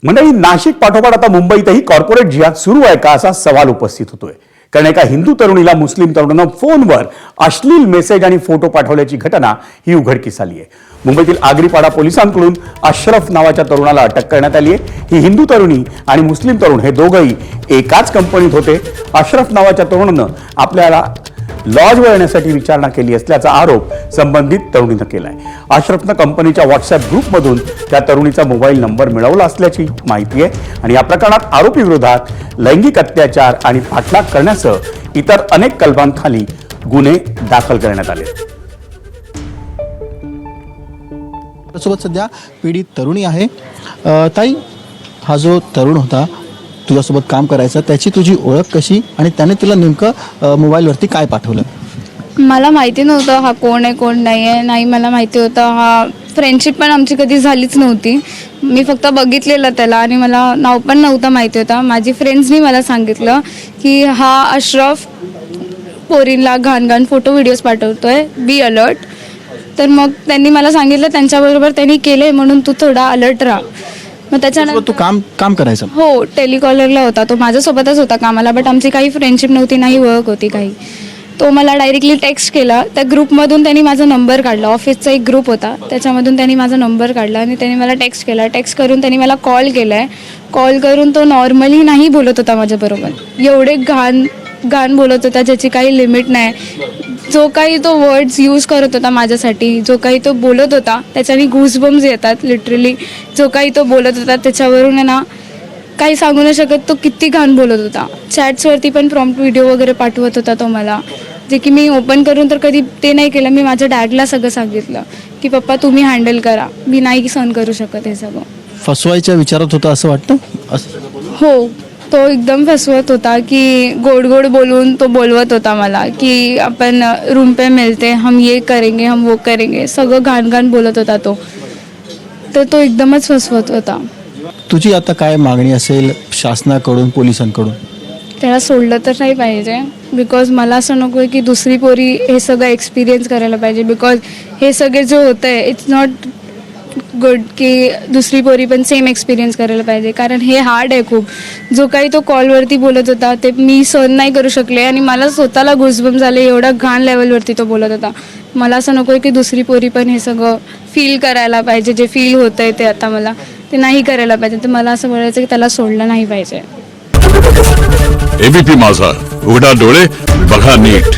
मंडळी, नाशिक पाठोपाठ आता मुंबईतही कॉर्पोरेट जिहाद सुरू आहे का असा सवाल उपस्थित होतोय. कारण एका हिंदू तरुणीला मुस्लिम तरुणानं फोनवर अश्लील मेसेज आणि फोटो पाठवल्याची घटना ही उघडकीस आली आहे. मुंबईतील आगरीपाडा पोलिसांकडून अशरफ नावाच्या तरुणाला अटक करण्यात आली आहे. ही हिंदू तरुणी आणि मुस्लिम तरुण हे दोघंही एकाच कंपनीत होते. अशरफ नावाच्या तरुणानं आपल्याला लॉजवर येण्यासाठी विचारणा केली असल्याचा आरोप संबंधित तरुणीनं केलाय. अशरफनं कंपनीच्या व्हॉट्सअप ग्रुपमधून त्या तरुणीचा मोबाईल नंबर मिळवला असल्याची माहिती आहे आणि या प्रकरणात आरोपी विरोधात लैंगिक अत्याचार आणि पाठलाग करण्यासह इतर अनेक कलमांखाली गुन्हे दाखल करण्यात आले. सोबत सध्या पीडित तरुणी आहे. ताई, हा जो तरुण होता तुझ्यासोबत काम करायचा, त्याची तुझी ओळख कशी आणि त्याने तुला नेमकं मोबाईलवरती काय पाठवलं? मला माहिती नव्हतं हा कोण आहे कोण नाही आहे. नाही मला माहिती होतं. हा फ्रेंडशिप पण आमची कधी झालीच नव्हती. मी फक्त बघितलेलं त्याला आणि मला नाव पण नव्हतं माहिती होतं. माझी फ्रेंड्सनी मला सांगितलं की हा अशरफ पोरींला घाण फोटो व्हिडिओज पाठवतोय, बी अलर्ट. तर मग त्यांनी मला सांगितलं त्यांच्याबरोबर त्यांनी केले म्हणून तू थोडा अलर्ट राहा. मग त्याच्यानंतर तू काम करायचं? हो, टेलिकॉलरला होता तो. माझ्यासोबतच होता कामाला, बट आमची काही फ्रेंडशिप नव्हती, नाही ओळख होती काही. तो मला डायरेक्टली टेक्स्ट केला. त्या ग्रुपमधून त्यांनी माझा नंबर काढला. ऑफिसचा एक ग्रुप होता त्याच्यामधून त्यांनी माझा नंबर काढला आणि त्यांनी मला टेक्स्ट केला. टेक्स्ट करून त्यांनी मला कॉल केला आहे. कॉल करून तो नॉर्मली नाही बोलत होता माझ्याबरोबर. एवढे घाण बोलत होता ज्याची काही लिमिट नाही. जो काही तो वर्ड्स यूज करत होता माझ्यासाठी, जो काही तो बोलत होता त्याच्याने गूजबम्स येतात लिटरली. जो काही तो बोलत होता त्याच्यावरून आहे ना काही सांगू नाही शकत. तो किती घाण बोलत होता. चॅट्सवरती पण प्रॉम्प्ट व्हिडिओ वगैरे पाठवत होता तो मला, जे की मी ओपन करून तर कधी ते नाही केलं. मी माझ्या डॅडला सगळं सांगितलं की पप्पा तुम्ही हँडल करा, मी नाही सहन करू शकत हे सगळं. फसवायच्या विचारात होता असं वाटतं? हो, तो एकदम फसवत होता की गोड गोड बोलून तो बोलवत होता मला की आपण रूम पे मिलते, हम ये करेंगे, हम वो करेंगे. सगळं घाण बोलत होता तो. तर तो एकदमच फसवत होता. तुझी आता काय मागणी असेल शासनाकडून, पोलिसांकडून? त्याला सोडलं तर नाही पाहिजे. बिकॉज मला असं नको आहे की दुसरी पोरी हे सगळं एक्सपिरियन्स करायला पाहिजे. बिकॉज हे सगळे जे होतं आहे इट्स नॉट गुड की दुसरी पोरी पण सेम एक्सपिरियन्स करायला पाहिजे. कारण हे हार्ड आहे खूप. जो काही तो कॉलवरती बोलत होता ते मी सहन नाही करू शकले आणि मला स्वतःला घुसबम झाले. एवढा घाण लेवलवरती तो बोलत होता. मला असं नको आहे की दुसरी पोरी पण हे सगळं फील करायला पाहिजे. जे फील होतं आहे ते आता मला ते नाही करायला पाहिजे. तर मला असं बोलायचं की त्याला सोडलं नाही पाहिजे. एबीपी माझा, उघडा डोळे बघा नीट.